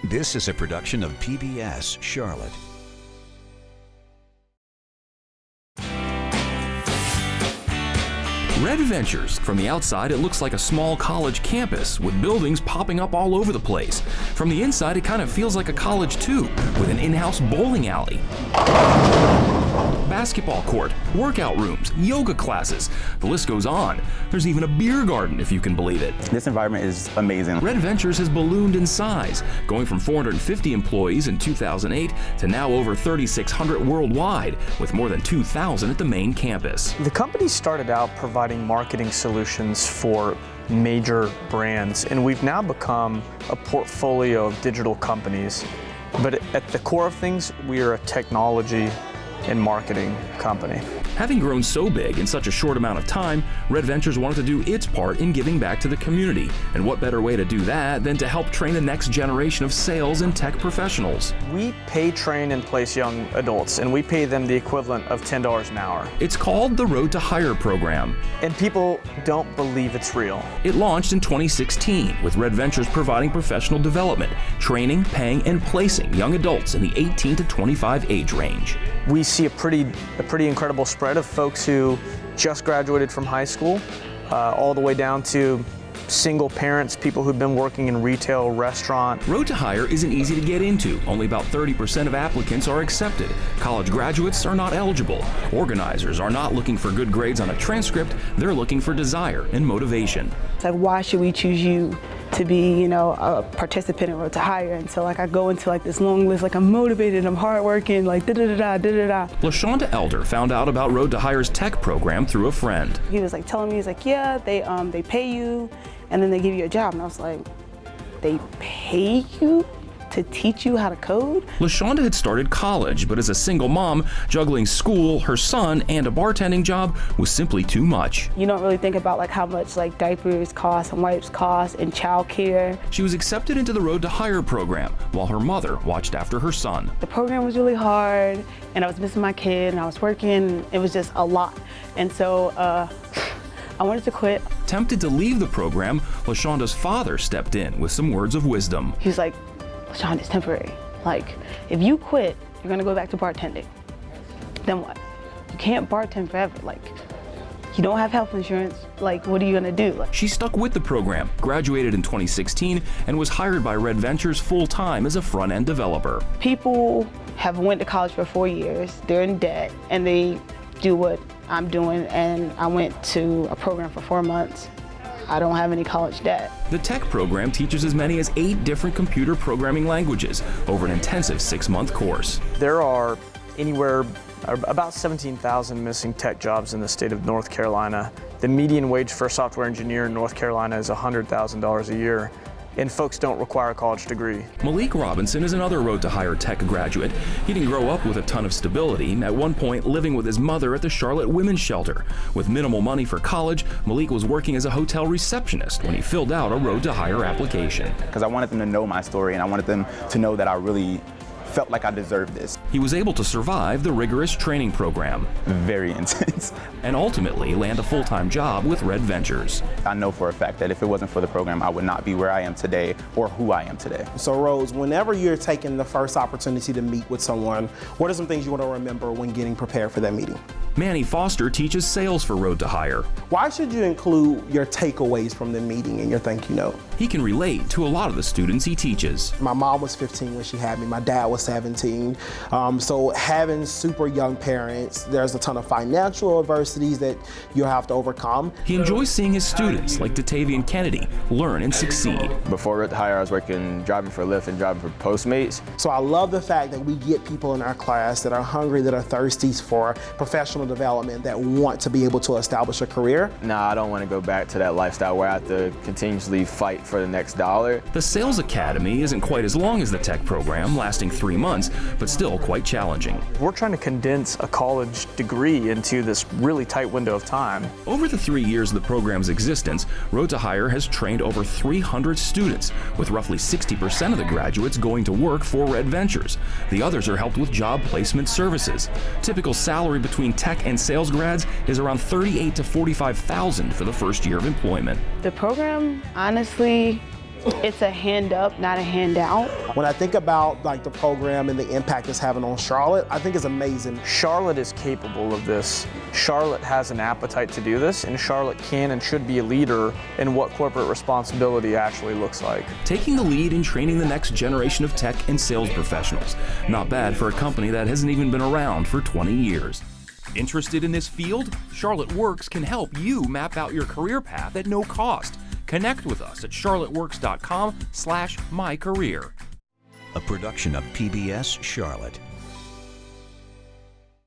This is a production of PBS Charlotte. Red Ventures. From the outside, it looks like a small college campus with buildings popping up all over the place. From the inside, it kind of feels like a college too, with an in-house bowling alley, basketball court, workout rooms, yoga classes. The list goes on. There's even a beer garden, if you can believe it. This environment is amazing. Red Ventures has ballooned in size, going from 450 employees in 2008 to now over 3,600 worldwide, with more than 2,000 at the main campus. The company started out providing marketing solutions for major brands, and we've now become a portfolio of digital companies. But at the core of things, we are a technology and marketing company. Having grown so big in such a short amount of time, Red Ventures wanted to do its part in giving back to the community. And what better way to do that than to help train the next generation of sales and tech professionals? We pay, train, and place young adults, and we pay them the equivalent of $10 an hour. It's called the Road to Hire program. And people don't believe it's real. It launched in 2016, with Red Ventures providing professional development, training, paying, and placing young adults in the 18 to 25 age range. We see a pretty incredible spread of folks who just graduated from high school, all the way down to single parents, people who've been working in retail, restaurant. Road to Hire isn't easy to get into. Only about 30% of applicants are accepted. College graduates are not eligible. Organizers are not looking for good grades on a transcript. They're looking for desire and motivation. It's like, why should we choose you to be, a participant in Road to Hire? And so I go into this long list, I'm motivated, I'm hardworking, da-da-da-da. LaShonda Elder found out about Road to Hire's tech program through a friend. He was telling me, yeah, they pay you and then they give you a job. And I was like, they pay you to teach you how to code? LaShonda had started college, but as a single mom, juggling school, her son, and a bartending job was simply too much. You don't really think about how much diapers cost and wipes cost and childcare. She was accepted into the Road to Hire program while her mother watched after her son. The program was really hard, and I was missing my kid, and I was working. It was just a lot. And so I wanted to quit. Tempted to leave the program, LaShonda's father stepped in with some words of wisdom. He was like, LaShonda, it's temporary. If you quit, you're gonna go back to bartending. Then what? You can't bartend forever. You don't have health insurance. What are you gonna do? She stuck with the program, graduated in 2016, and was hired by Red Ventures full-time as a front-end developer. People have went to college for 4 years, they're in debt, and they do what I'm doing, and I went to a program for 4 months. I don't have any college debt. The tech program teaches as many as 8 different computer programming languages over an intensive 6-month course. There are about 17,000 missing tech jobs in the state of North Carolina. The median wage for a software engineer in North Carolina is $100,000 a year. And folks don't require a college degree. Malik Robinson is another Road to Hire tech graduate. He didn't grow up with a ton of stability, at one point living with his mother at the Charlotte Women's Shelter. With minimal money for college, Malik was working as a hotel receptionist when he filled out a Road to Hire application. Because I wanted them to know my story, and I wanted them to know that I really felt like I deserved this. He was able to survive the rigorous training program. Very intense. And ultimately land a full-time job with Red Ventures. I know for a fact that if it wasn't for the program, I would not be where I am today or who I am today. So Rose, whenever you're taking the first opportunity to meet with someone, what are some things you want to remember when getting prepared for that meeting? Manny Foster teaches sales for Road to Hire. Why should you include your takeaways from the meeting in your thank you note? He can relate to a lot of the students he teaches. My mom was 15 when she had me. My dad was 17. So having super young parents, there's a ton of financial adversities that you have to overcome. He enjoys seeing his students, like Datavian Kennedy, learn and succeed. Before Road to Hire, I was driving for Lyft and driving for Postmates. So I love the fact that we get people in our class that are hungry, that are thirsty for professional development, that want to be able to establish a career. Nah, I don't want to go back to that lifestyle where I have to continuously fight for the next dollar. The Sales Academy isn't quite as long as the tech program, lasting 3 months, but still quite challenging. We're trying to condense a college degree into this really tight window of time. Over the 3 years of the program's existence, Road to Hire has trained over 300 students, with roughly 60% of the graduates going to work for Red Ventures. The others are helped with job placement services. Typical salary between tech and sales grads is around $38,000 to $45,000 for the first year of employment. The program, honestly, it's a hand up, not a handout. When I think about like the program and the impact it's having on Charlotte, I think it's amazing. Charlotte is capable of this. Charlotte has an appetite to do this, and Charlotte can and should be a leader in what corporate responsibility actually looks like. Taking the lead in training the next generation of tech and sales professionals. Not bad for a company that hasn't even been around for 20 years. Interested in this field? Charlotte Works can help you map out your career path at no cost. Connect with us at charlotteworks.com/mycareer. A production of PBS Charlotte.